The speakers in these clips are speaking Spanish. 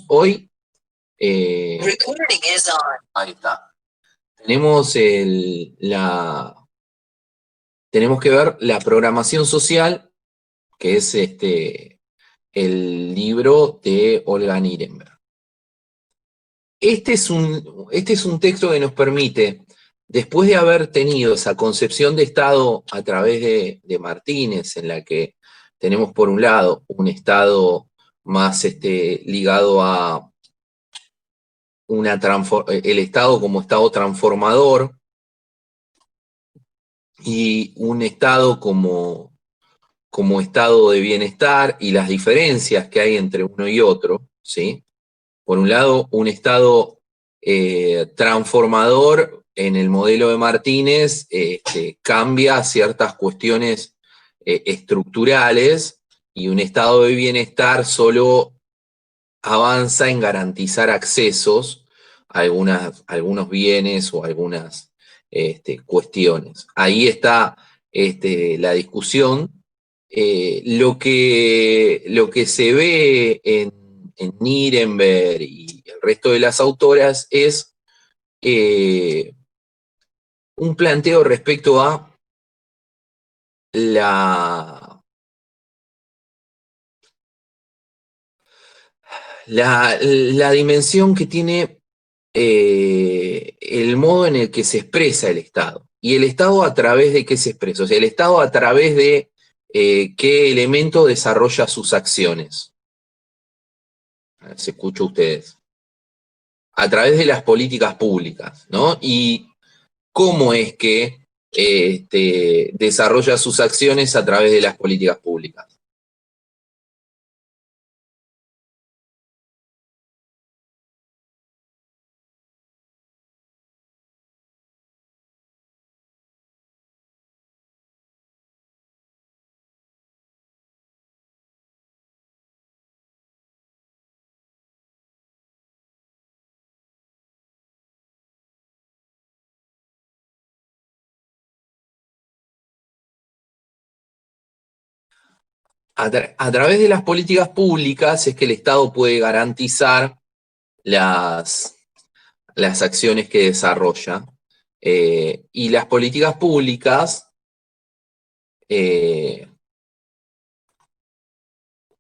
Hoy, ahí está. Tenemos que ver la programación social, que es el libro de Olga Nirenberg. Este es un texto que nos permite, después de haber tenido esa concepción de Estado a través de Martínez, en la que tenemos por un lado un Estado más ligado a el Estado como Estado transformador y un Estado como estado de bienestar y las diferencias que hay entre uno y otro, ¿sí? Por un lado, un Estado transformador en el modelo de Martínez cambia ciertas cuestiones estructurales, y un estado de bienestar solo avanza en garantizar accesos a algunos bienes o algunas cuestiones. Ahí está la discusión. Lo que se ve en Nirenberg y el resto de las autoras es un planteo respecto a la dimensión que tiene el modo en el que se expresa el Estado. Y el Estado a través de qué se expresa. O sea, el Estado a través de qué elemento desarrolla sus acciones. A ver si escucho ustedes. A través de las políticas públicas, ¿no? Y cómo es que desarrolla sus acciones a través de las políticas públicas. A través de las políticas públicas es que el Estado puede garantizar las acciones que desarrolla. Y las políticas públicas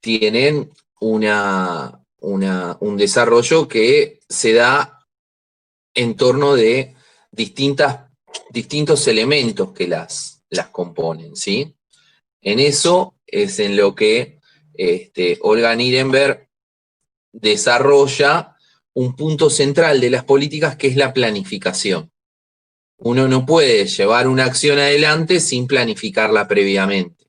tienen un desarrollo que se da en torno de distintos elementos que las componen, ¿sí? En eso es en lo que Olga Nirenberg desarrolla un punto central de las políticas, que es la planificación. Uno no puede llevar una acción adelante sin planificarla previamente.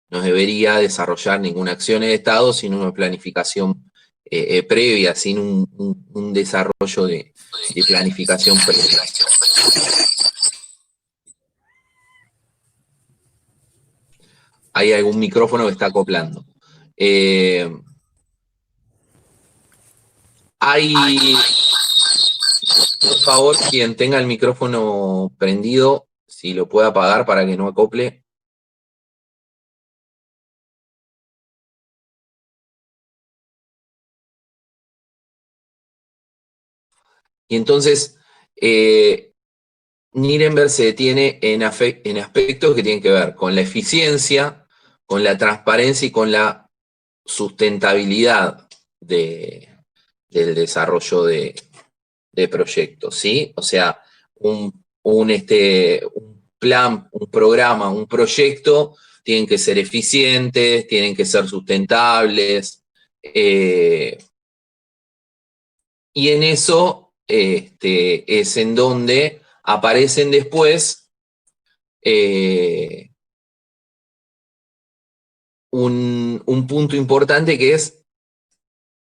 No debería desarrollar ninguna acción de Estado sin una planificación previa, sin un desarrollo de planificación previa. Hay algún micrófono que está acoplando. Por favor, quien tenga el micrófono prendido, si lo puede apagar para que no acople. Y entonces, Nirenberg se detiene en aspectos que tienen que ver con la eficiencia, con la transparencia y con la sustentabilidad del desarrollo de proyectos, ¿sí? O sea, un plan, un programa, un proyecto tienen que ser eficientes, tienen que ser sustentables, y en eso es en donde aparecen después un punto importante, que es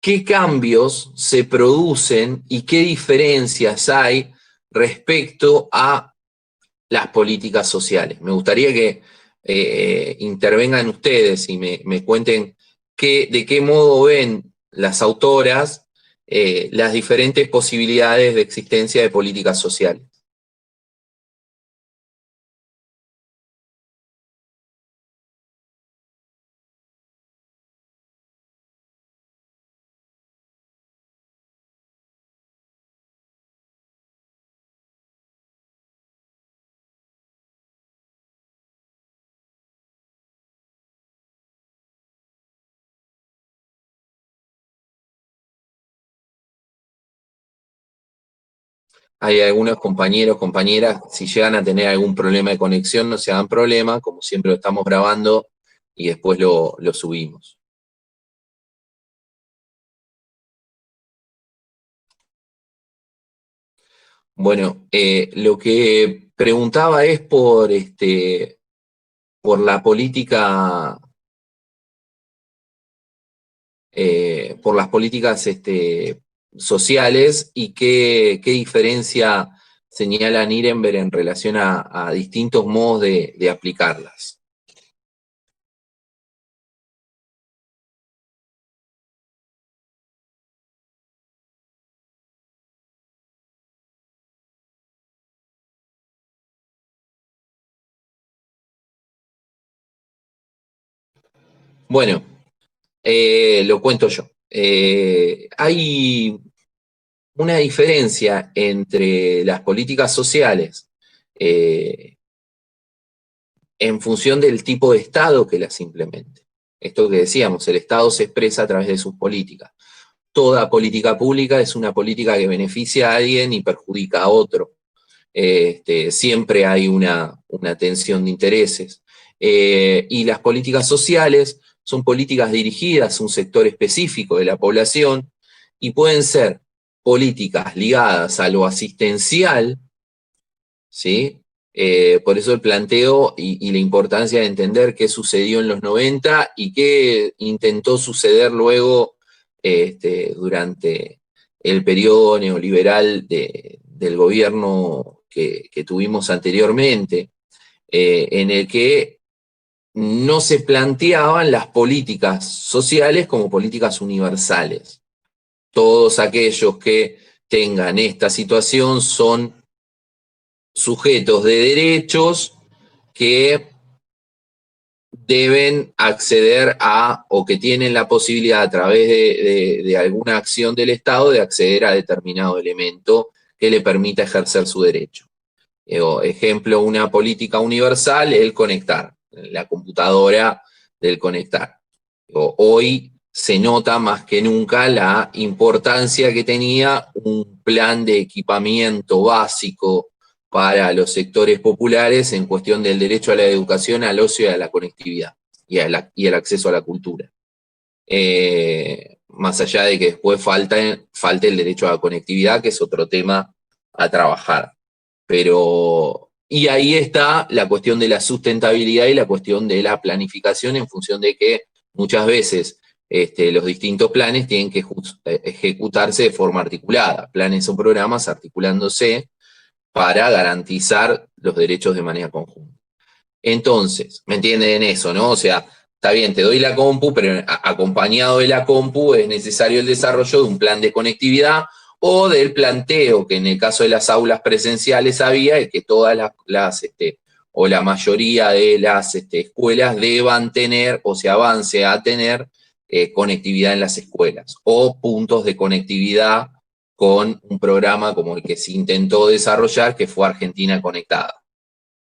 qué cambios se producen y qué diferencias hay respecto a las políticas sociales. Me gustaría que intervengan ustedes y me cuenten de qué modo ven las autoras las diferentes posibilidades de existencia de políticas sociales. Hay algunos compañeros, compañeras, si llegan a tener algún problema de conexión, no se hagan problema, como siempre lo estamos grabando y después lo subimos. Bueno, lo que preguntaba es por la política, por las políticas sociales y qué diferencia señala Nirenberg en relación a distintos modos de aplicarlas. Bueno, lo cuento yo. Hay una diferencia entre las políticas sociales en función del tipo de Estado que las implemente. Esto que decíamos, el Estado se expresa a través de sus políticas. Toda política pública es una política que beneficia a alguien y perjudica a otro. Siempre hay una tensión de intereses. Y las políticas sociales son políticas dirigidas a un sector específico de la población y pueden ser políticas ligadas a lo asistencial, ¿sí? Por eso el planteo y la importancia de entender qué sucedió en los 90 y qué intentó suceder luego durante el periodo neoliberal del gobierno que tuvimos anteriormente, en el que no se planteaban las políticas sociales como políticas universales. Todos aquellos que tengan esta situación son sujetos de derechos que deben acceder a, o que tienen la posibilidad a través de alguna acción del Estado de acceder a determinado elemento que le permita ejercer su derecho. Ejemplo, una política universal, el conectar, la computadora del conectar. Hoy se nota más que nunca la importancia que tenía un plan de equipamiento básico para los sectores populares en cuestión del derecho a la educación, al ocio y a la conectividad y al acceso a la cultura. Más allá de que después falte el derecho a la conectividad, que es otro tema a trabajar. Pero, y ahí está la cuestión de la sustentabilidad y la cuestión de la planificación en función de que muchas veces los distintos planes tienen que ejecutarse de forma articulada, planes o programas articulándose para garantizar los derechos de manera conjunta. Entonces, ¿me entienden en eso, no? O sea, está bien, te doy la compu, pero acompañado de la compu es necesario el desarrollo de un plan de conectividad o del planteo que en el caso de las aulas presenciales había, es que todas o la mayoría de las escuelas deban tener o se avance a tener conectividad en las escuelas o puntos de conectividad con un programa como el que se intentó desarrollar, que fue Argentina Conectada,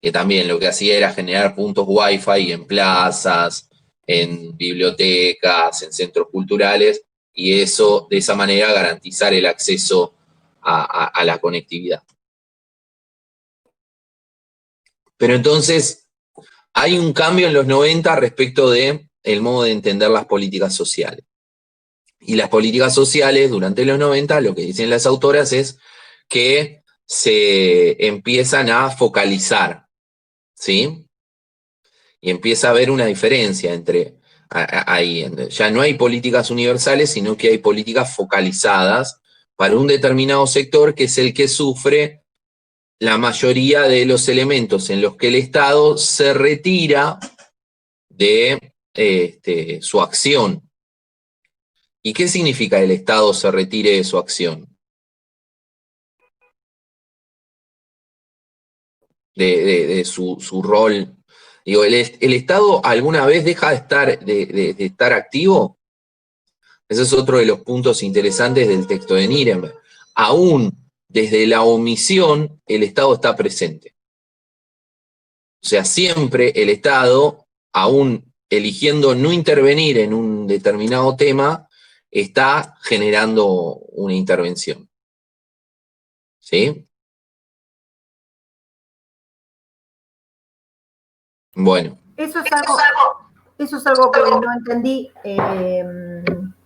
que también lo que hacía era generar puntos Wi-Fi en plazas, en bibliotecas, en centros culturales, y eso, de esa manera, garantizar el acceso a la conectividad. Pero entonces, hay un cambio en los 90 respecto de el modo de entender las políticas sociales. Y las políticas sociales, durante los 90, lo que dicen las autoras es que se empiezan a focalizar, ¿sí? Y empieza a haber una diferencia entre ahí. Ya no hay políticas universales, sino que hay políticas focalizadas para un determinado sector que es el que sufre la mayoría de los elementos en los que el Estado se retira de su acción. ¿Y qué significa el Estado se retire de su acción? De su rol. Digo, ¿el Estado alguna vez deja de estar activo? Ese es otro de los puntos interesantes del texto de Nirenberg. Aún desde la omisión, el Estado está presente. O sea, siempre el Estado, aún eligiendo no intervenir en un determinado tema, está generando una intervención. ¿Sí? Bueno. Eso es algo que no entendí,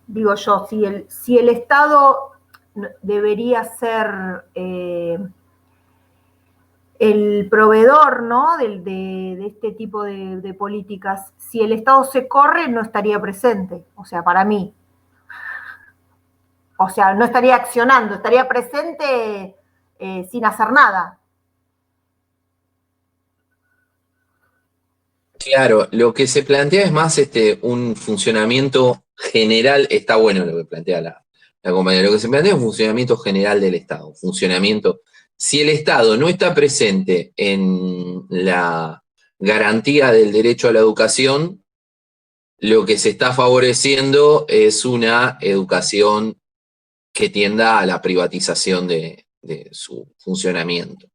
digo yo, si el Estado debería ser el proveedor, ¿no?, de este tipo de políticas, si el Estado se corre, no estaría presente, o sea, para mí. O sea, no estaría accionando, estaría presente sin hacer nada. Claro, lo que se plantea es más un funcionamiento general, está bueno lo que plantea la compañera, lo que se plantea es un funcionamiento general del Estado, funcionamiento. Si el Estado no está presente en la garantía del derecho a la educación, lo que se está favoreciendo es una educación que tienda a la privatización de su funcionamiento.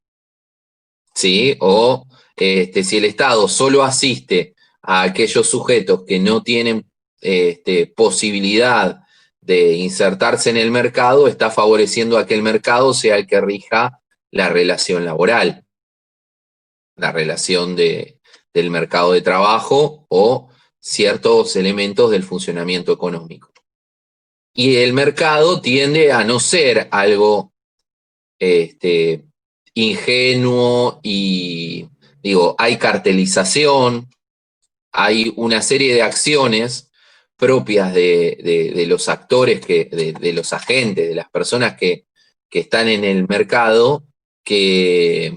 ¿Sí? O si el Estado solo asiste a aquellos sujetos que no tienen posibilidad de insertarse en el mercado, está favoreciendo a que el mercado sea el que rija la relación laboral, la relación del mercado de trabajo o ciertos elementos del funcionamiento económico. Y el mercado tiende a no ser algo ingenuo y, digo, hay cartelización, hay una serie de acciones propias de los actores, de los agentes, de las personas que están en el mercado, que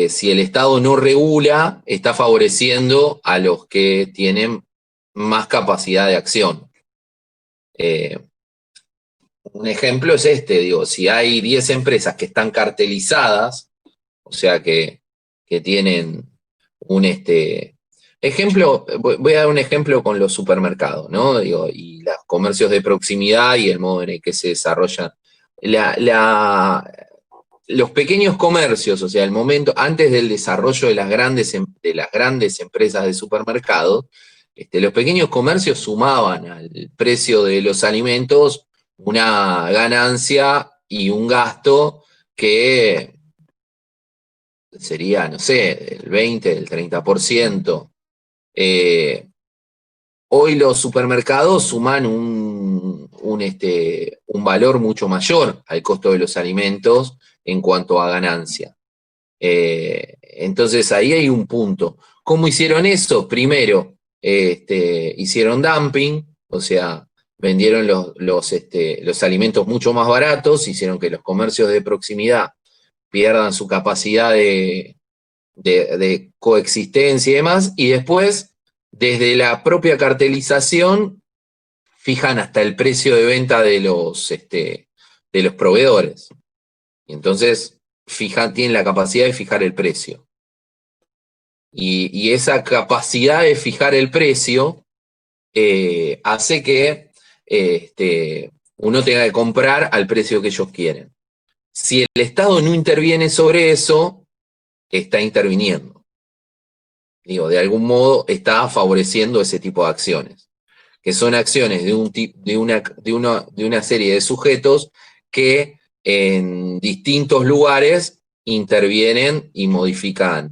si el Estado no regula, está favoreciendo a los que tienen más capacidad de acción. Un ejemplo es digo, si hay 10 empresas que están cartelizadas, o sea que tienen un ejemplo, voy a dar un ejemplo con los supermercados, ¿no? Digo, y los comercios de proximidad y el modo en el que se desarrollan. Los pequeños comercios, o sea, el momento antes del desarrollo de las grandes empresas de supermercados, los pequeños comercios sumaban al precio de los alimentos una ganancia y un gasto que sería, no sé, el 20, el 30%. Hoy los supermercados suman un valor mucho mayor al costo de los alimentos en cuanto a ganancia. Entonces ahí hay un punto. ¿Cómo hicieron eso? Primero, hicieron dumping, o sea, vendieron los alimentos mucho más baratos, hicieron que los comercios de proximidad pierdan su capacidad de coexistencia y demás, y después, desde la propia cartelización, fijan hasta el precio de venta de los proveedores. Y entonces tienen la capacidad de fijar el precio. Y esa capacidad de fijar el precio hace que uno tenga que comprar al precio que ellos quieren. Si el Estado no interviene sobre eso, está interviniendo. Digo, de algún modo está favoreciendo ese tipo de acciones, que son acciones de una serie de sujetos que en distintos lugares intervienen y modifican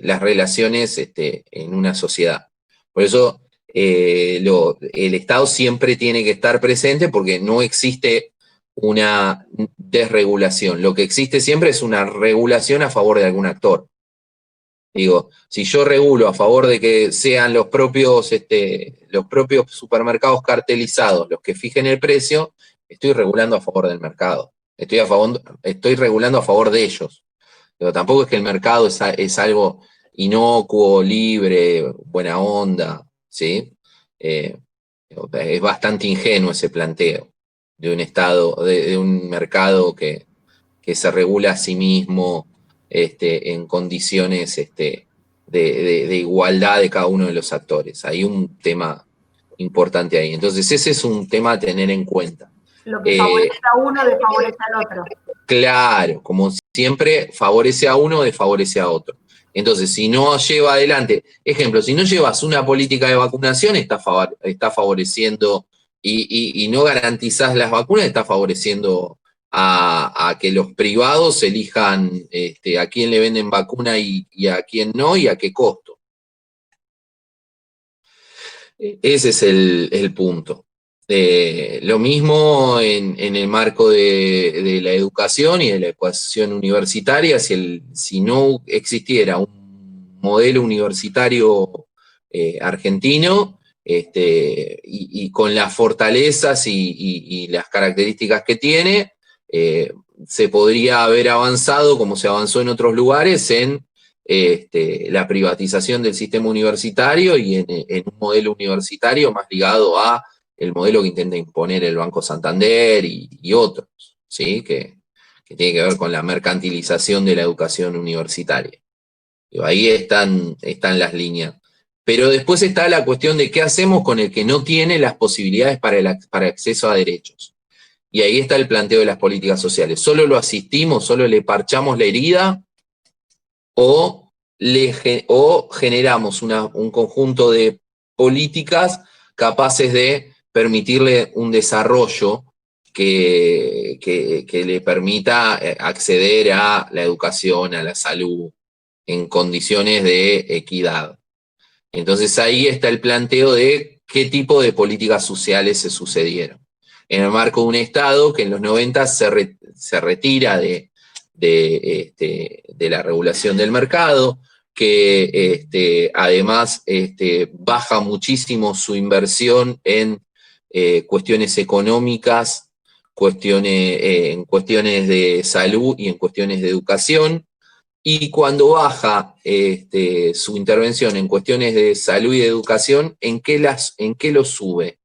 las relaciones en una sociedad. Por eso el Estado siempre tiene que estar presente porque no existe una desregulación. Lo que existe siempre es una regulación a favor de algún actor. Digo, si yo regulo a favor de que sean los propios supermercados cartelizados los que fijen el precio, estoy regulando a favor del mercado. Estoy regulando a favor de ellos. Pero tampoco es que el mercado es algo inocuo, libre, buena onda, ¿sí? Es bastante ingenuo ese planteo de un Estado, de un mercado que se regula a sí mismo en condiciones de igualdad de cada uno de los actores. Hay un tema importante ahí. Entonces ese es un tema a tener en cuenta. Lo que favorece a uno desfavorece al otro. Claro, como siempre, favorece a uno, desfavorece a otro. Entonces, si no lleva adelante, ejemplo, si no llevas una política de vacunación, está favoreciendo y no garantizás las vacunas, está favoreciendo a que los privados elijan a quién le venden vacuna y a quién no, y a qué costo. Ese es el punto. Lo mismo en el marco de la educación y de la educación universitaria. Si no existiera un modelo universitario argentino, y con las fortalezas y las características que tiene, se podría haber avanzado, como se avanzó en otros lugares, en la privatización del sistema universitario y en un modelo universitario más ligado a el modelo que intenta imponer el Banco Santander y otros, ¿sí? Que tiene que ver con la mercantilización de la educación universitaria. Ahí están las líneas. Pero después está la cuestión de qué hacemos con el que no tiene las posibilidades para acceso a derechos. Y ahí está el planteo de las políticas sociales. ¿Solo lo asistimos, solo le parchamos la herida, o generamos un conjunto de políticas capaces de permitirle un desarrollo que le permita acceder a la educación, a la salud, en condiciones de equidad? Entonces ahí está el planteo de qué tipo de políticas sociales se sucedieron. En el marco de un Estado que en los 90 se retira de la regulación del mercado, que además baja muchísimo su inversión en cuestiones económicas, en cuestiones de salud y en cuestiones de educación. Y cuando baja su intervención en cuestiones de salud y de educación, ¿en qué lo sube?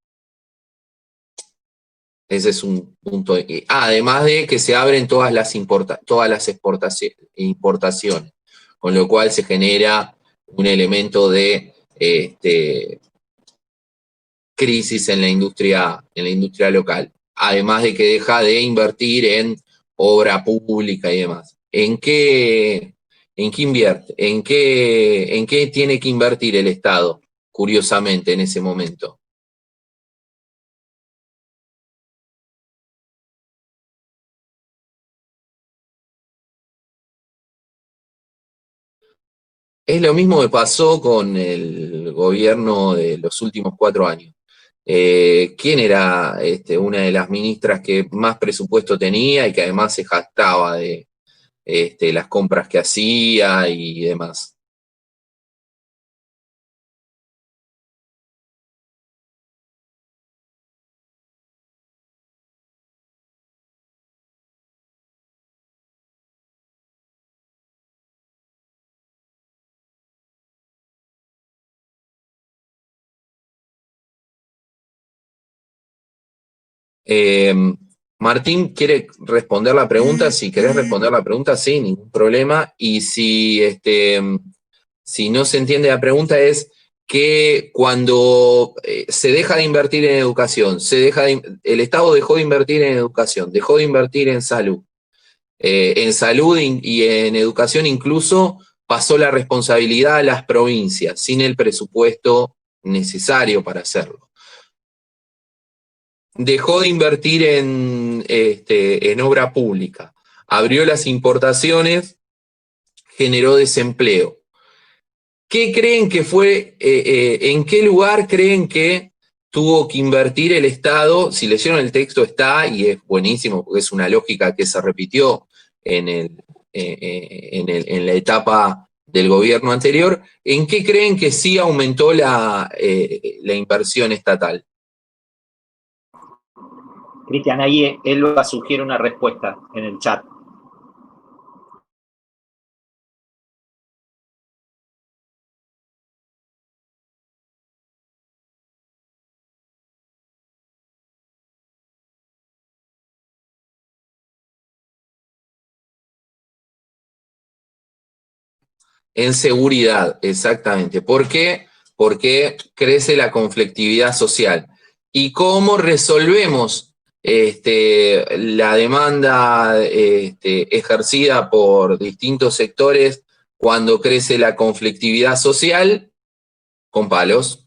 Ese es un punto. Además de que se abren todas las importaciones, con lo cual se genera un elemento de crisis en la industria local. Además de que deja de invertir en obra pública y demás. ¿En qué invierte? ¿En qué tiene que invertir el Estado, curiosamente, en ese momento? Es lo mismo que pasó con el gobierno de los últimos 4 años. ¿Quién era una de las ministras que más presupuesto tenía y que además se jactaba de las compras que hacía y demás? Eh, Martín quiere responder la pregunta. Si querés responder la pregunta, sí, ningún problema. Y si no se entiende la pregunta, es que cuando se deja de invertir en educación, el Estado dejó de invertir en educación, dejó de invertir en salud. En salud y en educación incluso pasó la responsabilidad a las provincias, sin el presupuesto necesario para hacerlo. Dejó de invertir en obra pública, abrió las importaciones, generó desempleo. ¿Qué creen que fue, en qué lugar creen que tuvo que invertir el Estado? Si leyeron el texto está, y es buenísimo, porque es una lógica que se repitió en la etapa del gobierno anterior. ¿En qué creen que sí aumentó la inversión estatal? Cristian, ahí Elba sugiere una respuesta en el chat. En seguridad, exactamente. ¿Por qué? Porque crece la conflictividad social. ¿Y cómo resolvemos la demanda ejercida por distintos sectores cuando crece la conflictividad social? Con palos.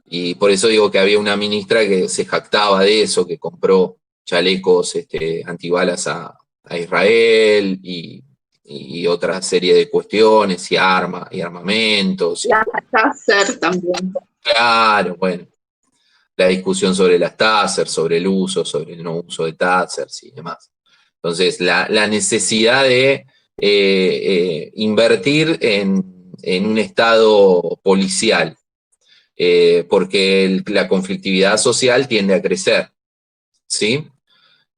Y por eso digo que había una ministra que se jactaba de eso, que compró chalecos antibalas a Israel y otra serie de cuestiones, y armamentos. La Taser también. Claro, bueno, la discusión sobre las Taser, sobre el uso, sobre el no uso de Tasers y demás. Entonces, la necesidad de invertir en un Estado policial, porque la conflictividad social tiende a crecer, ¿sí?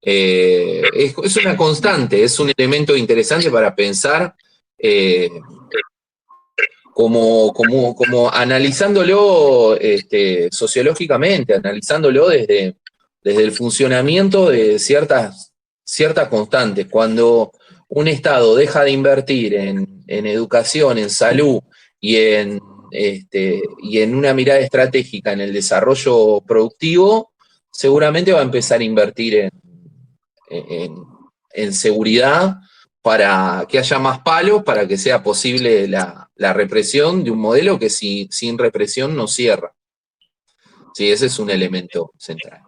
Es una constante, es un elemento interesante para pensar como analizándolo sociológicamente, analizándolo desde el funcionamiento de ciertas constantes. Cuando un Estado deja de invertir en educación, en salud y en una mirada estratégica en el desarrollo productivo, seguramente va a empezar a invertir en seguridad para que haya más palos, para que sea posible la represión de un modelo que sin represión no cierra. Sí, ese es un elemento central.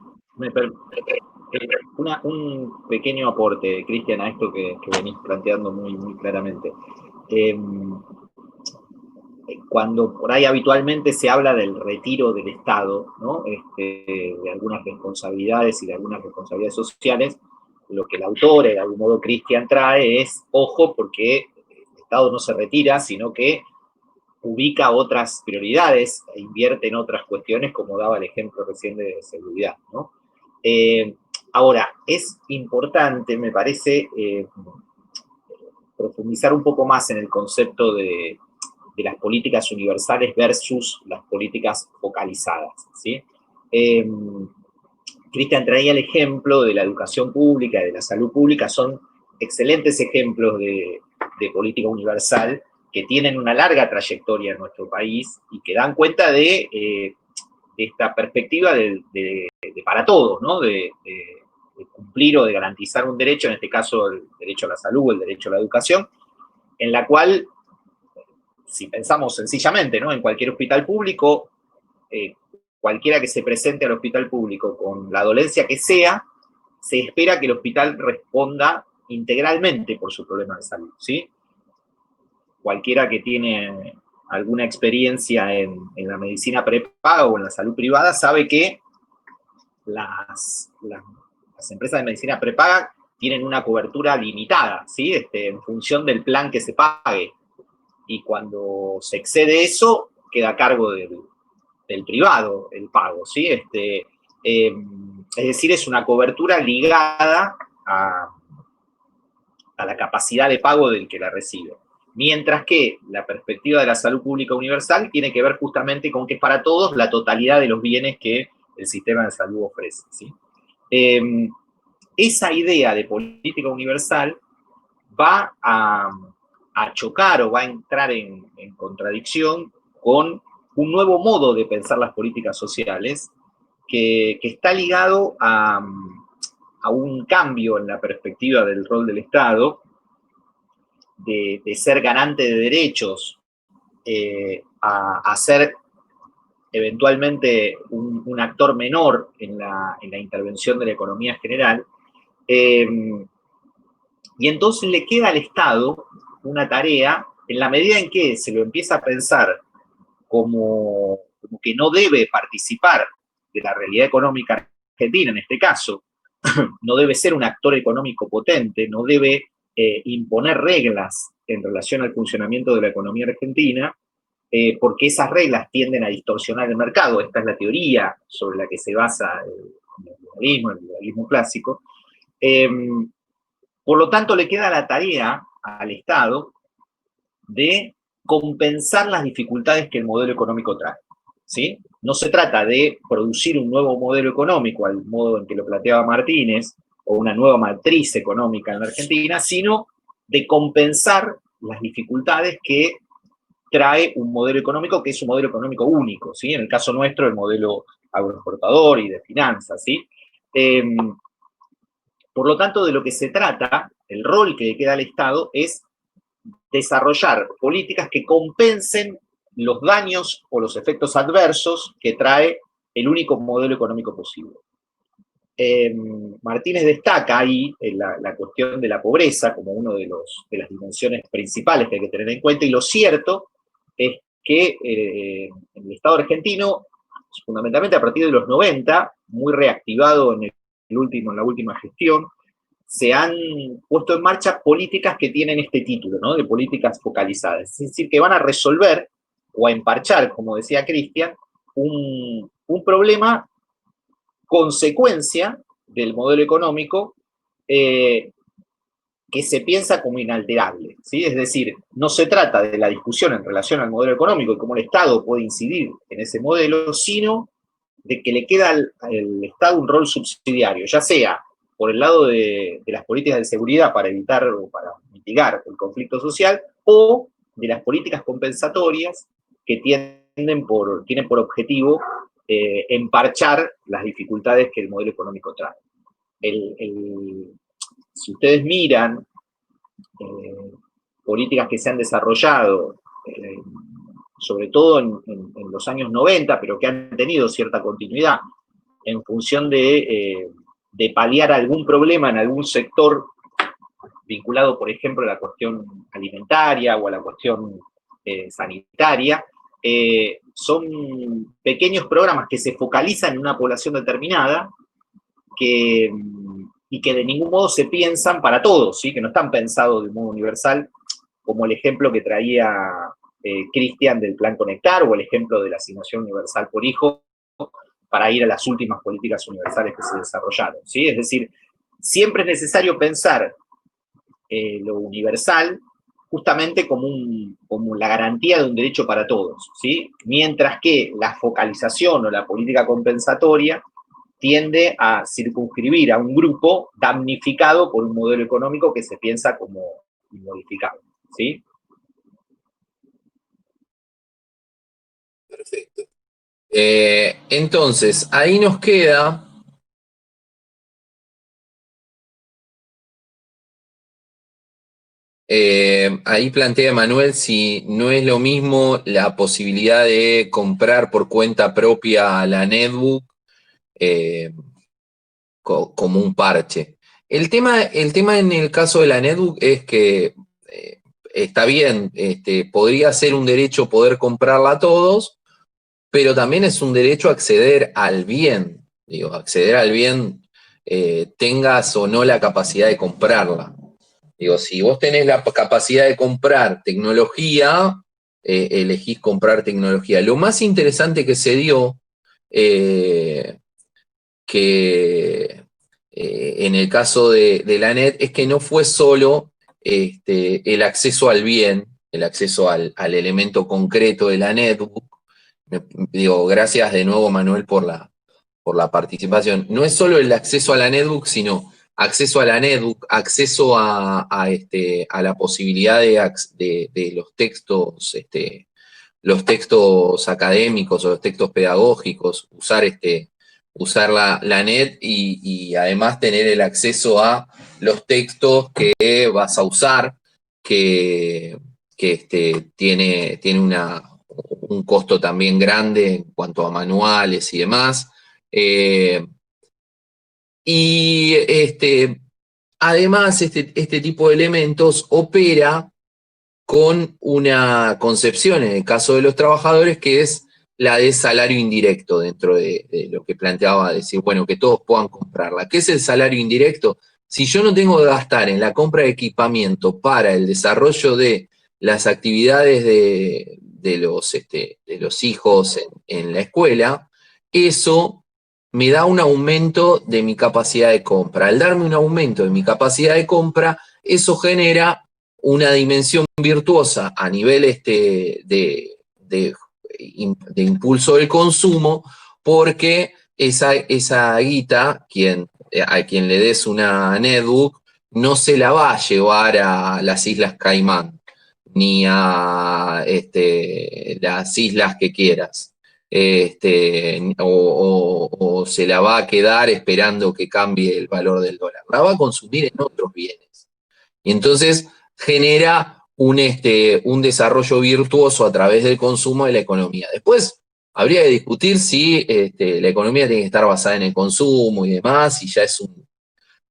Un pequeño aporte, Cristian, a esto que venís planteando muy, muy claramente. Cuando por ahí habitualmente se habla del retiro del Estado, ¿no? De algunas responsabilidades y de algunas responsabilidades sociales, lo que el autor, de algún modo Cristian, trae es, ojo, porque el Estado no se retira, sino que ubica otras prioridades e invierte en otras cuestiones, como daba el ejemplo recién de seguridad, ¿no? Ahora, es importante, me parece, profundizar un poco más en el concepto de las políticas universales versus las políticas focalizadas, ¿sí? Cristian traía el ejemplo de la educación pública, de la salud pública, son excelentes ejemplos de política universal que tienen una larga trayectoria en nuestro país y que dan cuenta de esta perspectiva de para todos, ¿no? De cumplir o de garantizar un derecho, en este caso el derecho a la salud, el derecho a la educación, en la cual, si pensamos sencillamente, ¿no? En cualquier hospital público, cualquiera que se presente al hospital público con la dolencia que sea, se espera que el hospital responda integralmente por su problema de salud, ¿sí? Cualquiera que tiene alguna experiencia en la medicina prepaga o en la salud privada sabe que las empresas de medicina prepaga tienen una cobertura limitada, ¿sí? En función del plan que se pague. Y cuando se excede eso, queda a cargo del privado el pago, ¿sí? Es decir, es una cobertura ligada a la capacidad de pago del que la recibe. Mientras que la perspectiva de la salud pública universal tiene que ver justamente con que es para todos la totalidad de los bienes que el sistema de salud ofrece, ¿sí? Esa idea de política universal va a chocar o va a entrar en contradicción con un nuevo modo de pensar las políticas sociales que está ligado a un cambio en la perspectiva del rol del Estado, de ser garante de derechos, a ser eventualmente un actor menor en la intervención de la economía general. Y entonces le queda al Estado una tarea, en la medida en que se lo empieza a pensar como que no debe participar de la realidad económica argentina, en este caso, no debe ser un actor económico potente, no debe imponer reglas en relación al funcionamiento de la economía argentina, porque esas reglas tienden a distorsionar el mercado. Esta es la teoría sobre la que se basa el liberalismo clásico. Por lo tanto, le queda la tarea al Estado de compensar las dificultades que el modelo económico trae, ¿sí? No se trata de producir un nuevo modelo económico al modo en que lo planteaba Martínez, o una nueva matriz económica en la Argentina, sino de compensar las dificultades que trae un modelo económico que es un modelo económico único, ¿sí? En el caso nuestro, el modelo agroexportador y de finanzas, ¿sí? Por lo tanto, de lo que se trata, el rol que le queda al Estado es desarrollar políticas que compensen los daños o los efectos adversos que trae el único modelo económico posible. Martínez destaca ahí la cuestión de la pobreza como una de las dimensiones principales que hay que tener en cuenta, y lo cierto es que en el Estado argentino, fundamentalmente a partir de los 90, muy reactivado en la última gestión, se han puesto en marcha políticas que tienen este título, ¿no? De políticas focalizadas. Es decir, que van a resolver o a emparchar, como decía Cristian, un problema consecuencia del modelo económico que se piensa como inalterable, ¿sí? Es decir, no se trata de la discusión en relación al modelo económico y cómo el Estado puede incidir en ese modelo, sino de que le queda al Estado un rol subsidiario, ya sea por el lado de las políticas de seguridad para evitar o para mitigar el conflicto social, o de las políticas compensatorias que tienen por objetivo emparchar las dificultades que el modelo económico trae. Si ustedes miran políticas que se han desarrollado, sobre todo en los años 90, pero que han tenido cierta continuidad en función de paliar algún problema en algún sector vinculado, por ejemplo, a la cuestión alimentaria o a la cuestión sanitaria, son pequeños programas que se focalizan en una población determinada y que de ningún modo se piensan para todos, ¿sí? Que no están pensados de modo universal, como el ejemplo que traía Cristian del Plan Conectar, o el ejemplo de la asignación universal por hijo, para ir a las últimas políticas universales que se desarrollaron, ¿sí? Es decir, siempre es necesario pensar lo universal justamente como la garantía de un derecho para todos, ¿sí? Mientras que la focalización o la política compensatoria tiende a circunscribir a un grupo damnificado por un modelo económico que se piensa como inmodificable, ¿sí? Perfecto. Entonces, ahí nos queda ahí plantea Manuel si no es lo mismo la posibilidad de comprar por cuenta propia la netbook como un parche. El tema en el caso de la netbook es que está bien, podría ser un derecho poder comprarla a todos, pero también es un derecho acceder al bien. Digo, acceder al bien, tengas o no la capacidad de comprarla. Digo, si vos tenés la capacidad de comprar tecnología, elegís comprar tecnología. Lo más interesante que se dio, en el caso de la NET, es que no fue solo el acceso al bien, el acceso al elemento concreto de la netbook. Digo, gracias de nuevo, Manuel, por la participación. No es solo el acceso a la netbook, sino acceso a la netbook, acceso a la posibilidad de los textos académicos o los textos pedagógicos, usar la net y además tener el acceso a los textos que vas a usar, que tiene un costo también grande en cuanto a manuales y demás. Y además este tipo de elementos opera con una concepción, en el caso de los trabajadores, que es la de salario indirecto, dentro de lo que planteaba decir, bueno, que todos puedan comprarla. ¿Qué es el salario indirecto? Si yo no tengo que gastar en la compra de equipamiento para el desarrollo de las actividades de los hijos en la escuela, eso me da un aumento de mi capacidad de compra. Al darme un aumento de mi capacidad de compra, eso genera una dimensión virtuosa a nivel de impulso del consumo, porque esa guita, a quien le des una netbook, no se la va a llevar a las Islas Caimán, ni a las islas que quieras. O se la va a quedar esperando que cambie el valor del dólar. La va a consumir en otros bienes. Y entonces genera un desarrollo virtuoso a través del consumo de la economía. Después, Habría que discutir si la economía tiene que estar basada en el consumo y demás, y ya es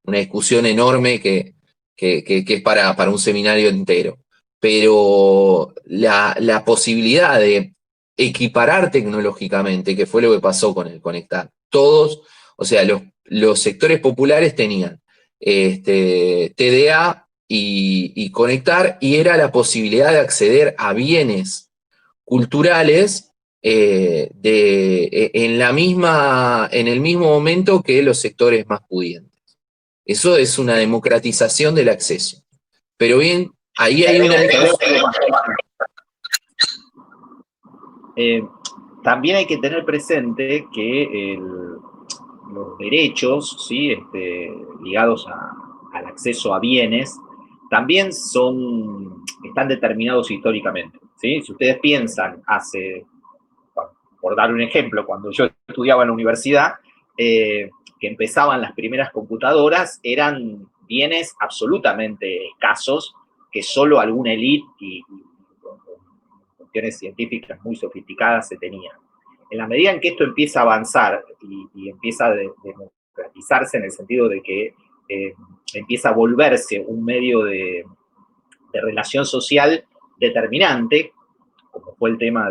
una discusión enorme que es para un seminario entero. Pero la posibilidad de equiparar tecnológicamente, que fue lo que pasó con el Conectar, todos, o sea, los sectores populares tenían TDA y Conectar, y era la posibilidad de acceder a bienes culturales en el mismo momento que los sectores más pudientes. Eso es una democratización del acceso. Pero bien, ahí hay una discusión. También hay que tener presente que los derechos, ¿sí? Ligados al acceso a bienes también están determinados históricamente, ¿sí? Si ustedes piensan por dar un ejemplo, cuando yo estudiaba en la universidad, que empezaban las primeras computadoras, eran bienes absolutamente escasos que solo alguna élite y cuestiones científicas muy sofisticadas se tenían. En la medida en que esto empieza a avanzar y empieza a democratizarse en el sentido de que empieza a volverse un medio de relación social determinante, como fue el tema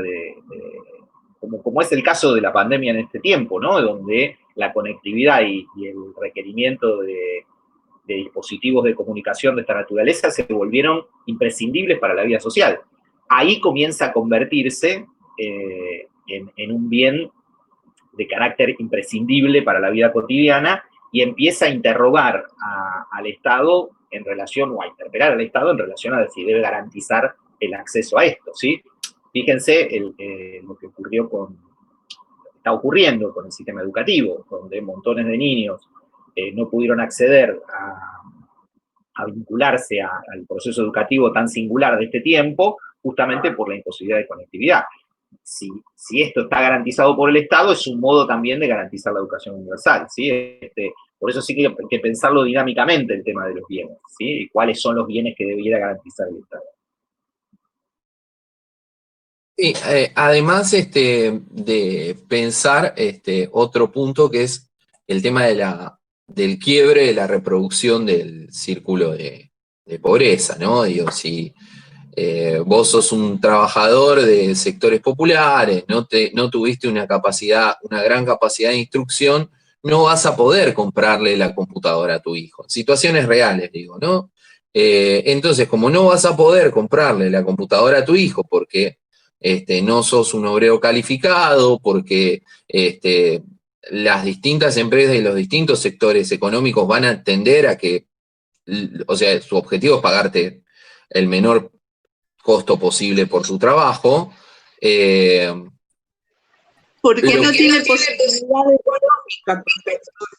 como es el caso de la pandemia en este tiempo, ¿no? Donde la conectividad y el requerimiento de dispositivos de comunicación de esta naturaleza se volvieron imprescindibles para la vida social. Ahí comienza a convertirse en un bien de carácter imprescindible para la vida cotidiana y empieza a interrogar al Estado en relación, o a interpelar al Estado en relación a si debe garantizar el acceso a esto, ¿sí? Fíjense lo que está ocurriendo con el sistema educativo, donde montones de niños no pudieron acceder a vincularse al proceso educativo tan singular de este tiempo, justamente por la imposibilidad de conectividad. Si esto está garantizado por el Estado, es un modo también de garantizar la educación universal, ¿sí? Por eso sí que hay que pensarlo dinámicamente el tema de los bienes, ¿sí? ¿Cuáles son los bienes que debiera garantizar el Estado? Sí, además de pensar otro punto que es el tema del quiebre de la reproducción del círculo de pobreza, ¿no? Digo, si vos sos un trabajador de sectores populares, no tuviste una gran capacidad de instrucción, no vas a poder comprarle la computadora a tu hijo. Situaciones reales, digo, ¿no? Entonces, como no vas a poder comprarle la computadora a tu hijo porque no sos un obrero calificado, porque las distintas empresas y los distintos sectores económicos van a tender a que, o sea, su objetivo es pagarte el menor costo posible por su trabajo. Porque no tiene posibilidad económica, profesor.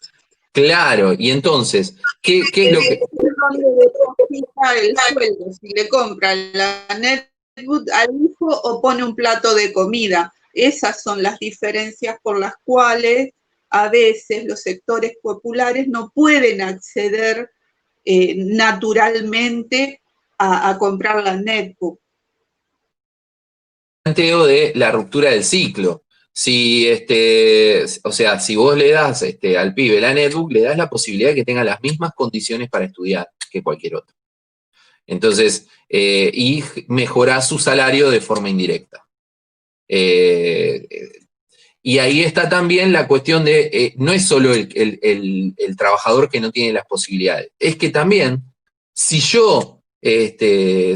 Claro, y entonces, ¿qué es lo que...? ¿Dónde deposita el sueldo? Si le compra la netbook al hijo o pone un plato de comida. Esas son las diferencias por las cuales a veces los sectores populares no pueden acceder naturalmente a comprar la netbook. Planteo de la ruptura del ciclo. Si, o sea, si vos le das al pibe la netbook, le das la posibilidad de que tenga las mismas condiciones para estudiar que cualquier otro. Entonces, y mejorás su salario de forma indirecta. Y ahí está también la cuestión de, no es solo el trabajador que no tiene las posibilidades, es que también, si yo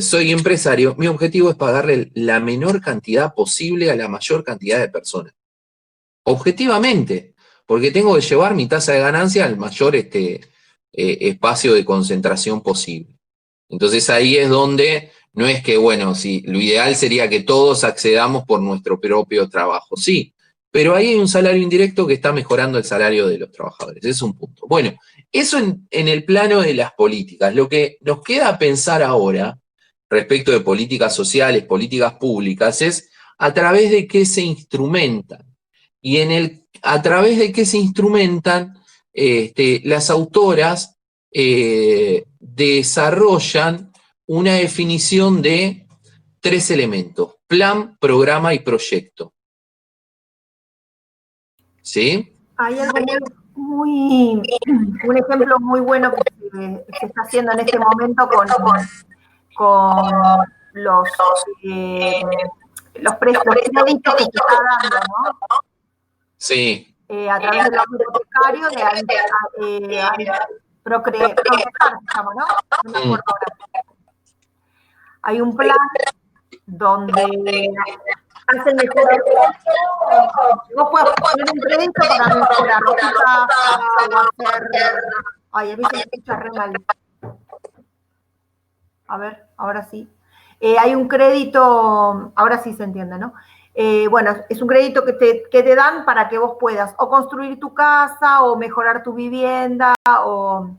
soy empresario, mi objetivo es pagarle la menor cantidad posible a la mayor cantidad de personas. Objetivamente, porque tengo que llevar mi tasa de ganancia al mayor espacio de concentración posible. Entonces ahí es donde no es que, bueno, sí, lo ideal sería que todos accedamos por nuestro propio trabajo, sí, pero ahí hay un salario indirecto que está mejorando el salario de los trabajadores, ese es un punto. Bueno, eso en el plano de las políticas. Lo que nos queda pensar ahora, respecto de políticas sociales, políticas públicas, es a través de qué se instrumentan. Y a través de qué se instrumentan, las autoras desarrollan una definición de 3 elementos: plan, programa y proyecto. ¿sí? Hay algo un ejemplo muy bueno que se está haciendo en este momento con los créditos que se está dando, ¿no? Sí. A través de los hipotecarios Procejar se llama, ¿no? No me acuerdo ahora. Hay un plan donde hacen mejorar. Vos podés poner un crédito para mejorar tu casa o hacer. Ay, a mí se me escucha re mal. A ver, ahora sí. Hay un crédito, ahora sí se entiende, ¿no? Bueno, es un crédito que te dan para que vos puedas o construir tu casa o mejorar tu vivienda o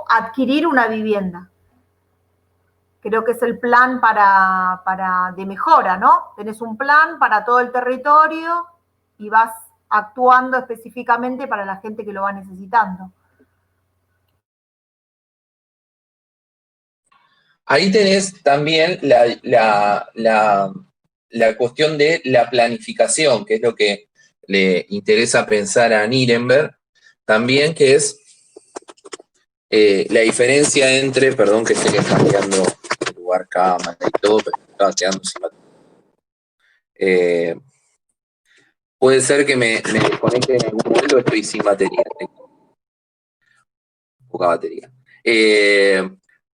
adquirir una vivienda. Creo que es el plan de mejora, ¿no? Tenés un plan para todo el territorio y vas actuando específicamente para la gente que lo va necesitando. Ahí tenés también la cuestión de la planificación, que es lo que le interesa pensar a Nirenberg, también que es la diferencia entre, perdón que esté cambiando el lugar cámara y todo, pero estaba quedando sin batería. Puede ser que me desconecte en algún momento, estoy sin batería, tengo poca batería.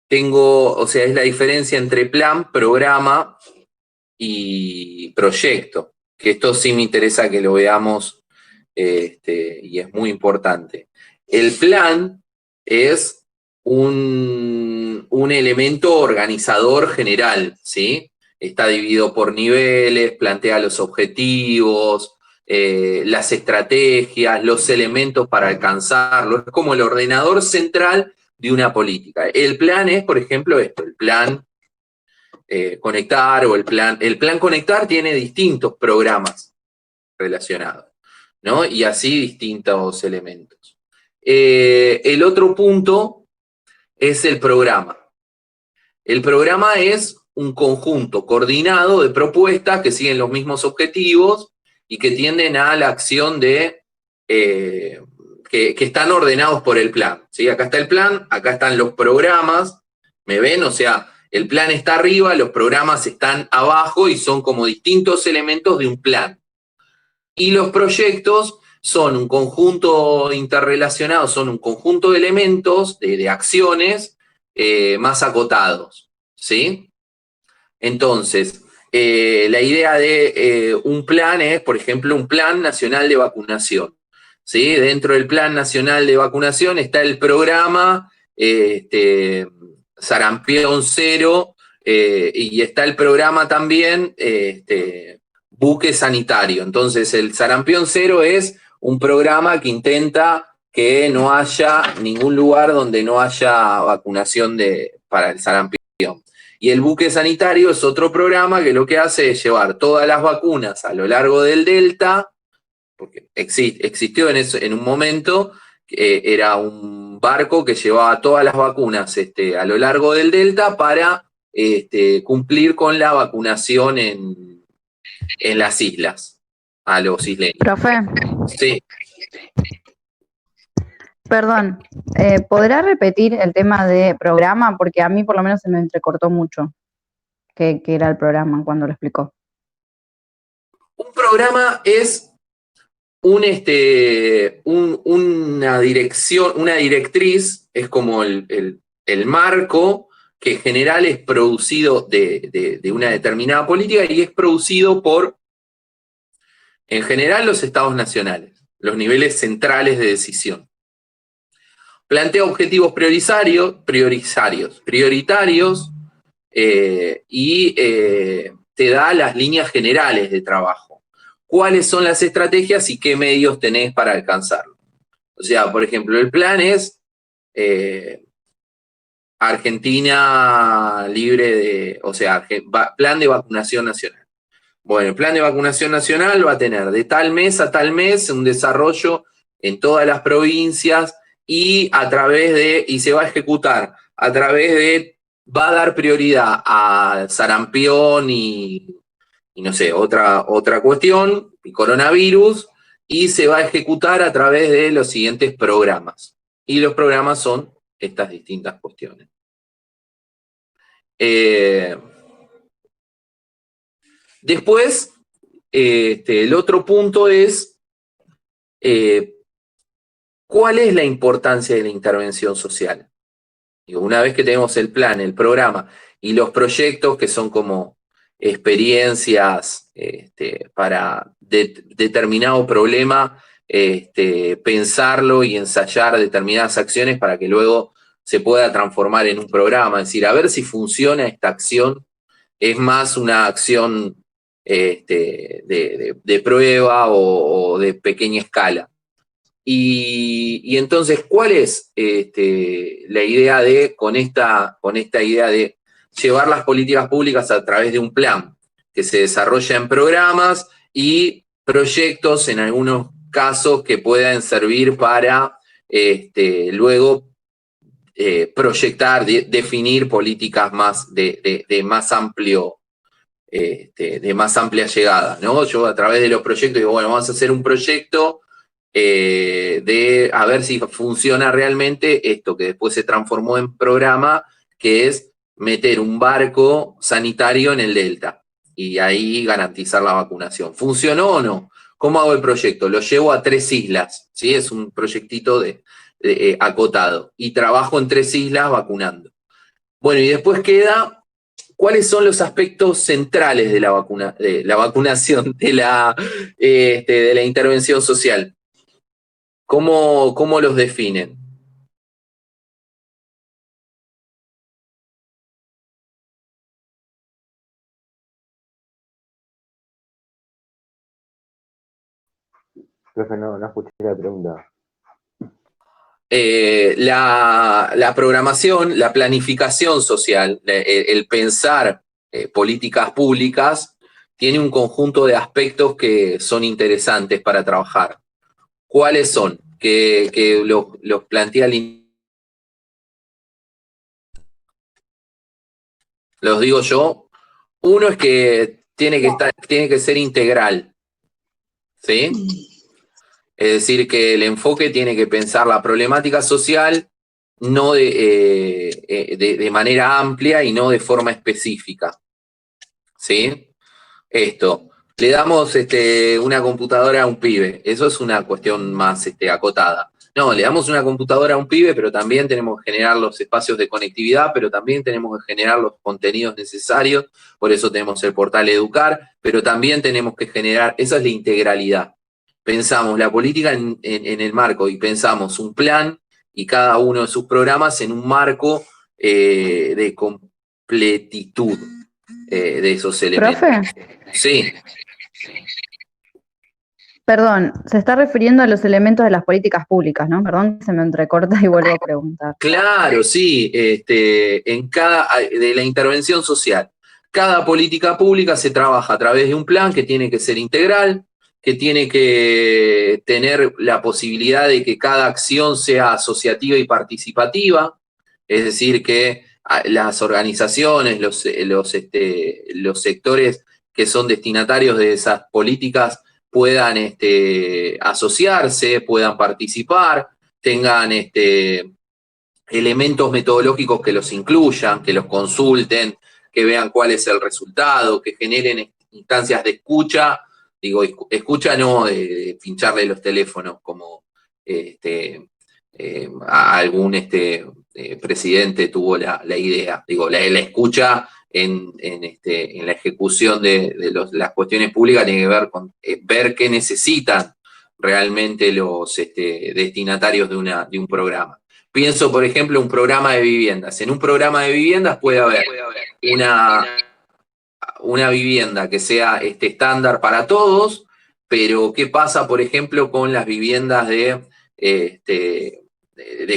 O sea, es la diferencia entre plan, programa y proyecto, que esto sí me interesa que lo veamos y es muy importante. El plan es un elemento organizador general, ¿sí? Está dividido por niveles, plantea los objetivos, las estrategias, los elementos para alcanzarlo. Es como el ordenador central de una política. El plan es, por ejemplo, esto, el plan Conectar o el plan Conectar tiene distintos programas relacionados, ¿no? Y así distintos elementos. El otro punto es el programa. El programa es un conjunto coordinado de propuestas que siguen los mismos objetivos y que tienden a la acción de que están ordenados por el plan, ¿sí? Acá está el plan, acá están los programas, ¿me ven? O sea, el plan está arriba, los programas están abajo y son como distintos elementos de un plan. Y los proyectos son un conjunto interrelacionado, son un conjunto de elementos, de acciones más acotados, ¿sí? Entonces, la idea de un plan es, por ejemplo, un plan nacional de vacunación, ¿sí? Dentro del plan nacional de vacunación está el programa Sarampión Cero y está el programa también Buque Sanitario. Entonces, el Sarampión Cero es un programa que intenta que no haya ningún lugar donde no haya vacunación para el sarampión. Y el Buque Sanitario es otro programa que lo que hace es llevar todas las vacunas a lo largo del delta, porque existió en un momento, era un barco que llevaba todas las vacunas a lo largo del delta para cumplir con la vacunación en las islas, a los isleños. Profe. Sí. Perdón, ¿podrá repetir el tema de programa? Porque a mí por lo menos se me entrecortó mucho qué era el programa cuando lo explicó. Un programa es una dirección, una directriz, es como el marco que en general es producido de una determinada política y es producido por, en general, los estados nacionales, los niveles centrales de decisión. Plantea objetivos prioritarios, y te da las líneas generales de trabajo. ¿Cuáles son las estrategias y qué medios tenés para alcanzarlo? O sea, por ejemplo, el plan es Argentina libre plan de vacunación nacional. Bueno, el plan de vacunación nacional va a tener de tal mes a tal mes un desarrollo en todas las provincias y se va a ejecutar a través de, va a dar prioridad a sarampión y no sé, otra cuestión, y coronavirus, y se va a ejecutar a través de los siguientes programas. Y los programas son estas distintas cuestiones. Después, el otro punto es ¿cuál es la importancia de la intervención social? Una vez que tenemos el plan, el programa y los proyectos, que son como experiencias para determinado problema, pensarlo y ensayar determinadas acciones para que luego se pueda transformar en un programa, es decir, a ver si funciona esta acción, es más una acción de prueba o de pequeña escala. Y entonces, ¿cuál es la idea con esta idea de llevar las políticas públicas a través de un plan que se desarrolla en programas y proyectos en algunos casos que puedan servir para luego proyectar, definir políticas más de más amplio, de más amplia llegada, ¿no? Yo a través de los proyectos digo, bueno, vamos a hacer un proyecto de a ver si funciona realmente esto que después se transformó en programa, que es meter un barco sanitario en el Delta y ahí garantizar la vacunación. ¿Funcionó o no? ¿Cómo hago el proyecto? Lo llevo a 3 islas, ¿sí? Es un proyectito acotado y trabajo en 3 islas vacunando. Bueno, y después queda ¿cuáles son los aspectos centrales de la vacunación, de la intervención social? ¿Cómo los definen? Profe, no escuché la pregunta. La programación, la planificación social, el pensar políticas públicas, tiene un conjunto de aspectos que son interesantes para trabajar. ¿Cuáles son? Que los plantea los digo yo. Uno es que tiene que ser integral, ¿sí? Es decir, que el enfoque tiene que pensar la problemática social no de manera amplia y no de forma específica, ¿sí? Esto, le damos una computadora a un pibe, eso es una cuestión más acotada. No, le damos una computadora a un pibe, pero también tenemos que generar los espacios de conectividad, pero también tenemos que generar los contenidos necesarios, por eso tenemos el portal Educar, pero también tenemos que generar, esa es la integralidad. Pensamos la política en el marco y pensamos un plan y cada uno de sus programas en un marco de completitud de esos elementos. ¿Profe? Sí. Perdón, se está refiriendo a los elementos de las políticas públicas, ¿no? Perdón, se me entrecorta y vuelvo a preguntar. Claro, sí, de la intervención social. Cada política pública se trabaja a través de un plan que tiene que ser integral, que tiene que tener la posibilidad de que cada acción sea asociativa y participativa, es decir, que las organizaciones, los sectores que son destinatarios de esas políticas puedan asociarse, puedan participar, tengan elementos metodológicos que los incluyan, que los consulten, que vean cuál es el resultado, que generen instancias de escucha, digo, escucha no de pincharle los teléfonos como a algún presidente tuvo la idea, digo, la escucha en la ejecución de las cuestiones públicas tiene que ver con ver qué necesitan realmente los destinatarios de un programa. Pienso, por ejemplo, un programa de viviendas. En un programa de viviendas puede haber una vivienda que sea estándar para todos, pero ¿qué pasa, por ejemplo, con las viviendas de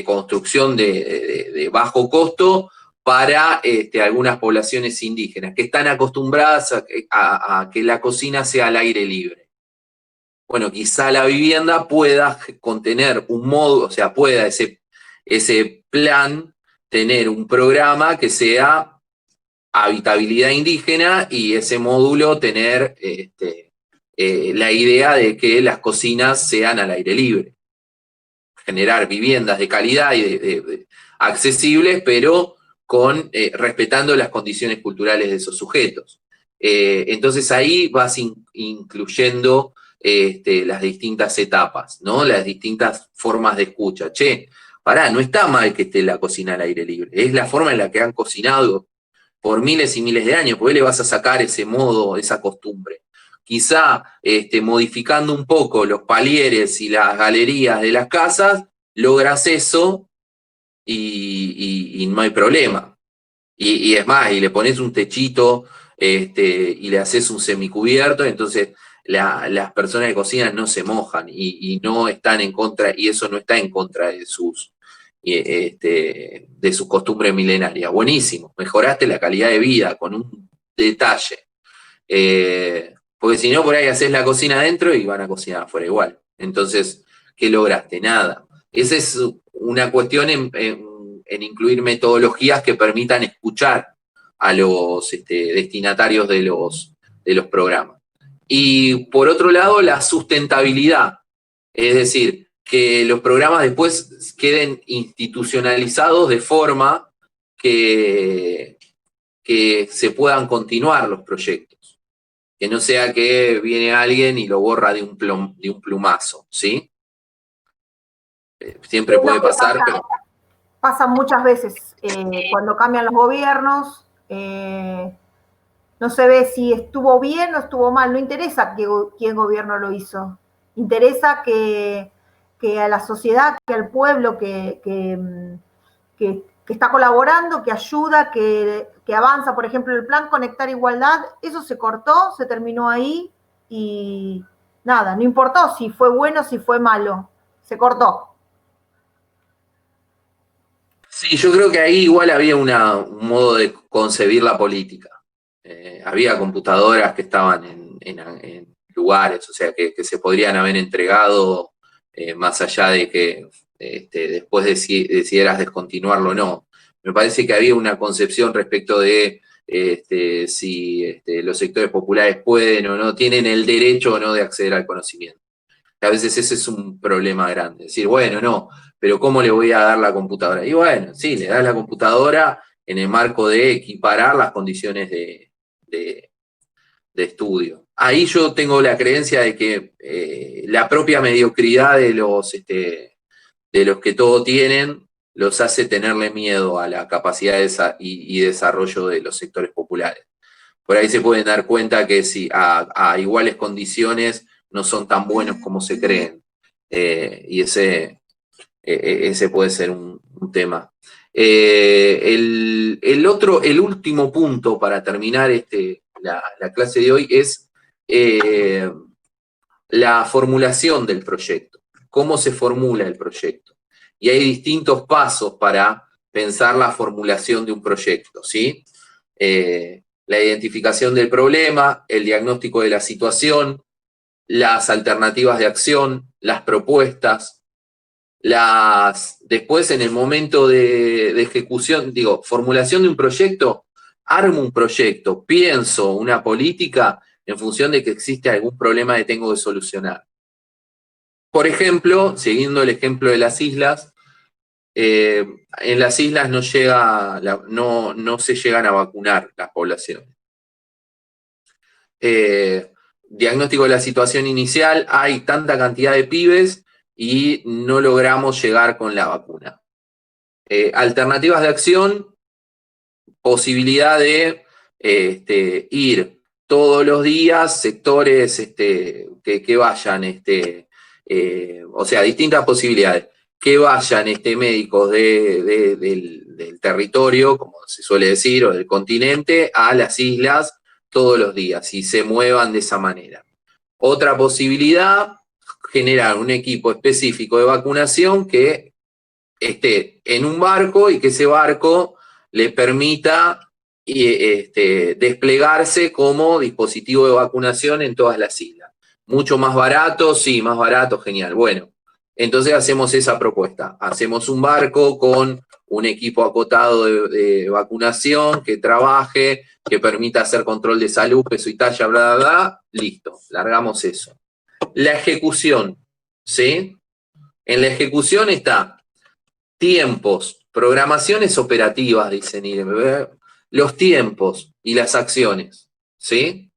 construcción de bajo costo para algunas poblaciones indígenas que están acostumbradas a que la cocina sea al aire libre? Bueno, quizá la vivienda pueda contener un módulo, o sea, pueda ese plan tener un programa que sea habitabilidad indígena y ese módulo tener la idea de que las cocinas sean al aire libre. Generar viviendas de calidad y accesibles, pero respetando las condiciones culturales de esos sujetos. Entonces ahí vas incluyendo las distintas etapas, ¿no? Las distintas formas de escucha. Che, pará, no está mal que esté la cocina al aire libre, es la forma en la que han cocinado por miles y miles de años, porque le vas a sacar ese modo, esa costumbre. Quizá modificando un poco los palieres y las galerías de las casas, logras eso y no hay problema. Y es más, y le pones un techito y le haces un semicubierto, entonces las personas que cocinan no se mojan y no están en contra, y eso no está en contra de sus costumbres milenarias. Buenísimo, mejoraste la calidad de vida con un detalle. Porque si no, por ahí haces la cocina adentro y van a cocinar afuera igual. Entonces, ¿qué lograste? Nada. Esa es una cuestión en incluir metodologías que permitan escuchar a los destinatarios de los programas. Y por otro lado, la sustentabilidad. Es decir, que los programas después queden institucionalizados de forma que se puedan continuar los proyectos. Que no sea que viene alguien y lo borra de un plumazo, ¿sí? Siempre puede pasar, pero... Pasa muchas veces cuando cambian los gobiernos, no se ve si estuvo bien o estuvo mal, no interesa quién gobierno lo hizo, interesa que a la sociedad, que al pueblo que está colaborando, que ayuda, que avanza. Por ejemplo, el plan Conectar Igualdad, eso se cortó, se terminó ahí y nada, no importó si fue bueno, si fue malo, se cortó. Sí, yo creo que ahí igual había un modo de concebir la política. Había computadoras que estaban en lugares, o sea, que se podrían haber entregado más allá de que después decidieras descontinuarlo o no. Me parece que había una concepción respecto de si los sectores populares pueden o no, tienen el derecho o no de acceder al conocimiento. A veces ese es un problema grande. Decir, bueno, no, pero ¿cómo le voy a dar la computadora? Y bueno, sí, le das la computadora en el marco de equiparar las condiciones de estudio. Ahí yo tengo la creencia de que la propia mediocridad de los que todo tienen los hace tenerle miedo a la capacidad y desarrollo de los sectores populares. Por ahí se pueden dar cuenta que si a iguales condiciones no son tan buenos como se creen. Y ese puede ser un tema. El último punto para terminar la clase de hoy es la formulación del proyecto. ¿Cómo se formula el proyecto? Y hay distintos pasos para pensar la formulación de un proyecto, ¿sí? La identificación del problema, el diagnóstico de la situación, las alternativas de acción, las propuestas, después en el momento de ejecución, formulación de un proyecto, armo un proyecto, pienso una política en función de que existe algún problema que tengo que solucionar. Por ejemplo, siguiendo el ejemplo de las islas, en las islas no se llegan a vacunar las poblaciones. Diagnóstico de la situación inicial, hay tanta cantidad de pibes y no logramos llegar con la vacuna. Alternativas de acción, posibilidad de ir todos los días, sectores que vayan, o sea, distintas posibilidades, que vayan médicos del territorio, como se suele decir, o del continente, a las islas todos los días y se muevan de esa manera. Otra posibilidad, generar un equipo específico de vacunación que esté en un barco y que ese barco le permita desplegarse como dispositivo de vacunación en todas las islas. Mucho más barato, sí, más barato, genial. Bueno, Entonces hacemos esa propuesta. Hacemos un barco con un equipo acotado de vacunación que trabaje, que permita hacer control de salud, peso y talla, bla, bla, bla. Listo, largamos eso. La ejecución, ¿sí? En la ejecución está tiempos, programaciones operativas, dicen IREM, los tiempos y las acciones, ¿sí?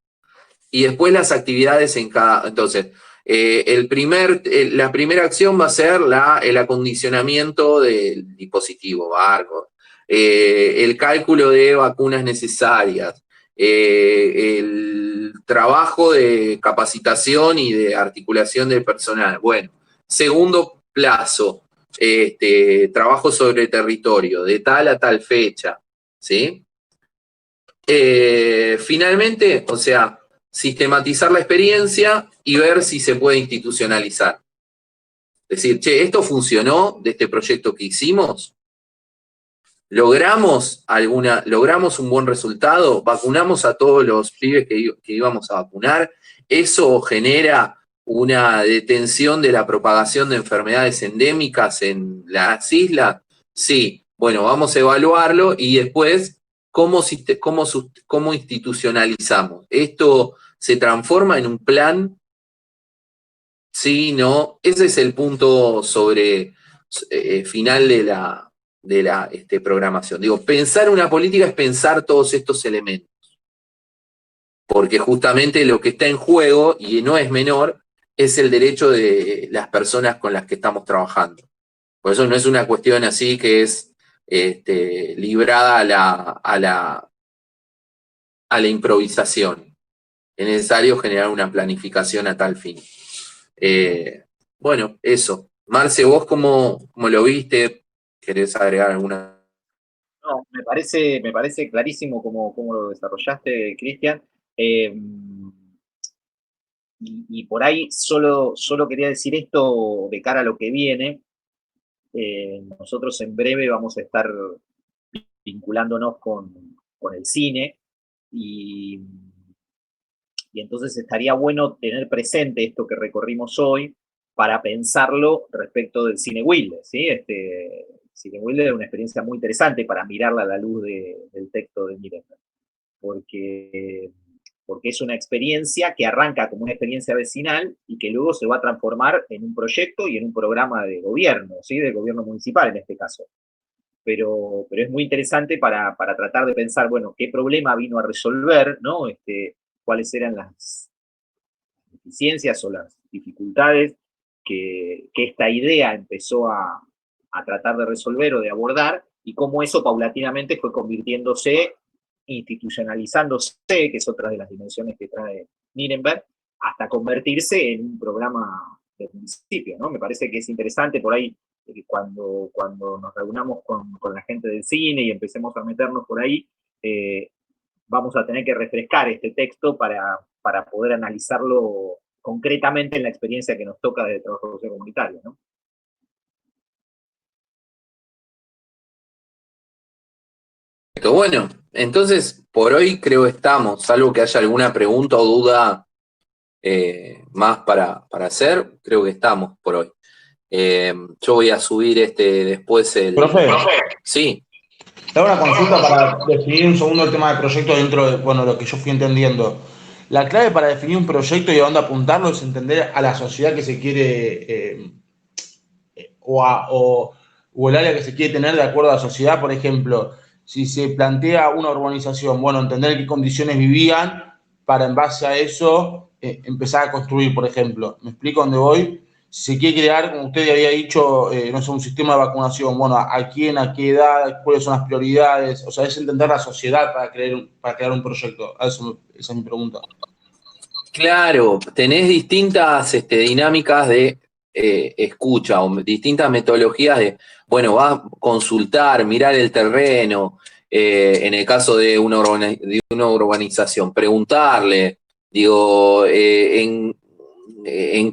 Y después las actividades en cada... Entonces, la primera acción va a ser el acondicionamiento del dispositivo, barco, el cálculo de vacunas necesarias, el trabajo de capacitación y de articulación del personal. Bueno, segundo plazo, trabajo sobre territorio, de tal a tal fecha, ¿sí? Finalmente, o sea, sistematizar la experiencia y ver si se puede institucionalizar. Es decir, che, ¿esto funcionó de este proyecto que hicimos? ¿Logramos un buen resultado? ¿Vacunamos a todos los pibes que íbamos a vacunar? ¿Eso genera una detención de la propagación de enfermedades endémicas en las islas? Sí. Bueno, vamos a evaluarlo y después, ¿cómo institucionalizamos? ¿Esto se transforma en un plan? Sí, no. Ese es el punto final de la programación. Digo, pensar una política es pensar todos estos elementos. Porque justamente lo que está en juego, y no es menor, es el derecho de las personas con las que estamos trabajando. Por eso no es una cuestión así que es librada a la improvisación. Es necesario generar una planificación a tal fin. Bueno, eso. Marce, ¿vos cómo lo viste? ¿Querés agregar alguna? No, me parece clarísimo cómo lo desarrollaste, Cristian. Y por ahí solo quería decir esto de cara a lo que viene. Nosotros en breve vamos a estar vinculándonos con el cine y entonces estaría bueno tener presente esto que recorrimos hoy para pensarlo respecto del cine Wilde, ¿sí? Cine Wilde es una experiencia muy interesante para mirarla a la luz del texto de Nirenberg, porque es una experiencia que arranca como una experiencia vecinal y que luego se va a transformar en un proyecto y en un programa de gobierno, ¿sí? Del gobierno municipal en este caso. Pero es muy interesante para tratar de pensar, bueno, qué problema vino a resolver, ¿no? Cuáles eran las deficiencias o las dificultades que esta idea empezó a tratar de resolver o de abordar, y cómo eso paulatinamente fue convirtiéndose, institucionalizándose, que es otra de las dimensiones que trae Nirenberg, hasta convertirse en un programa del municipio, ¿no? Me parece que es interesante por ahí, cuando nos reunamos con la gente del cine y empecemos a meternos por ahí, vamos a tener que refrescar este texto para poder analizarlo concretamente en la experiencia que nos toca de trabajo social comunitario, ¿no? Bueno, entonces por hoy creo que estamos, salvo que haya alguna pregunta o duda más para hacer, creo que estamos por hoy. Yo voy a subir después el... Profe. Sí. Te hago una consulta para definir un segundo el tema del proyecto dentro de, bueno, lo que yo fui entendiendo. La clave para definir un proyecto y a dónde apuntarlo es entender a la sociedad que se quiere o el área que se quiere tener de acuerdo a la sociedad. Por ejemplo, si se plantea una urbanización, bueno, entender en qué condiciones vivían para en base a eso empezar a construir, por ejemplo. ¿Me explico dónde voy? Si se quiere crear, como usted había dicho, no sé, un sistema de vacunación, bueno, ¿a quién, a qué edad, cuáles son las prioridades? O sea, es entender la sociedad para crear un proyecto. Esa es mi pregunta. Claro, tenés distintas dinámicas de escucha o distintas metodologías de, bueno, vas a consultar, mirar el terreno, en el caso de una urbanización, preguntarle, digo, en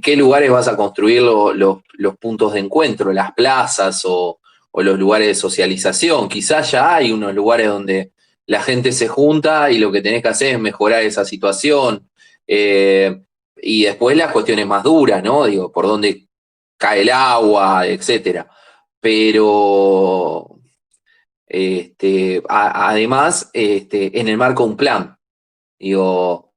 qué lugares vas a construir los puntos de encuentro, las plazas o los lugares de socialización. Quizás ya hay unos lugares donde la gente se junta y lo que tenés que hacer es mejorar esa situación. Y después las cuestiones más duras, ¿no? Digo, por dónde cae el agua, etcétera. Pero además, en el marco de un plan, digo,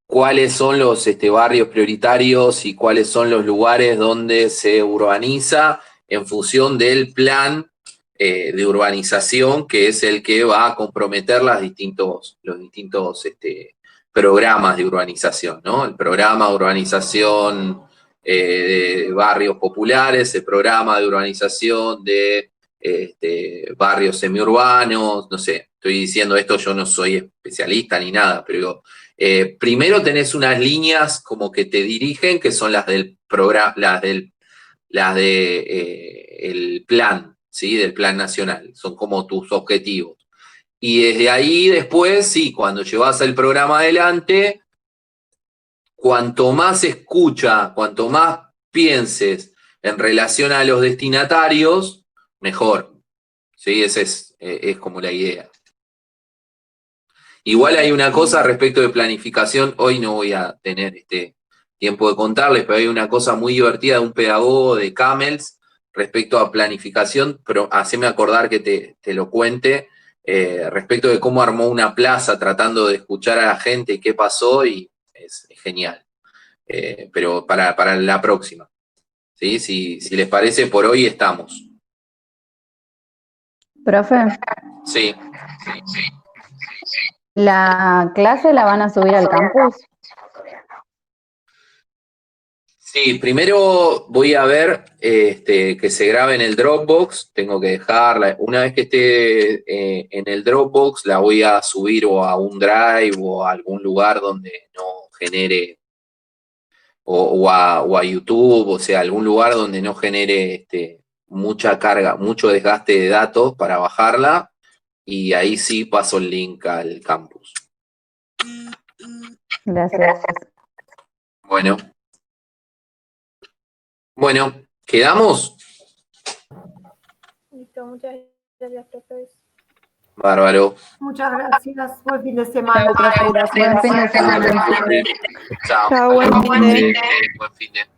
cuáles son los barrios prioritarios y cuáles son los lugares donde se urbaniza en función del plan de urbanización, que es el que va a comprometer los distintos programas de urbanización, ¿no? El programa de urbanización de barrios populares, el programa de urbanización de barrios semiurbanos, no sé, estoy diciendo esto, yo no soy especialista ni nada, pero primero tenés unas líneas como que te dirigen, que son las del programa, las de el plan, ¿sí? Del plan nacional, son como tus objetivos. Y desde ahí después, sí, cuando llevas el programa adelante, cuanto más escucha, cuanto más pienses en relación a los destinatarios, mejor. ¿Sí? Esa es como la idea. Igual hay una cosa respecto de planificación, hoy no voy a tener tiempo de contarles, pero hay una cosa muy divertida de un pedagogo de Camels respecto a planificación, pero haceme acordar que te lo cuente, respecto de cómo armó una plaza tratando de escuchar a la gente y qué pasó, y es genial. Pero para la próxima. ¿Sí? Si les parece, por hoy estamos. Profe, Sí. ¿la clase la van a subir al campus? Sí, primero voy a ver que se grabe en el Dropbox, tengo que dejarla. Una vez que esté en el Dropbox, la voy a subir o a un Drive o a algún lugar donde no genere, o a YouTube, o sea, algún lugar donde no genere mucha carga, mucho desgaste de datos para bajarla, y ahí sí paso el link al campus. Gracias. Bueno, ¿quedamos? Listo, muchas gracias, profes. Bárbaro. Muchas gracias. Buen fin de semana. Chao, profe, gracias. Buen fin de semana. Chao. Chao, buen fin de. Buen fin de.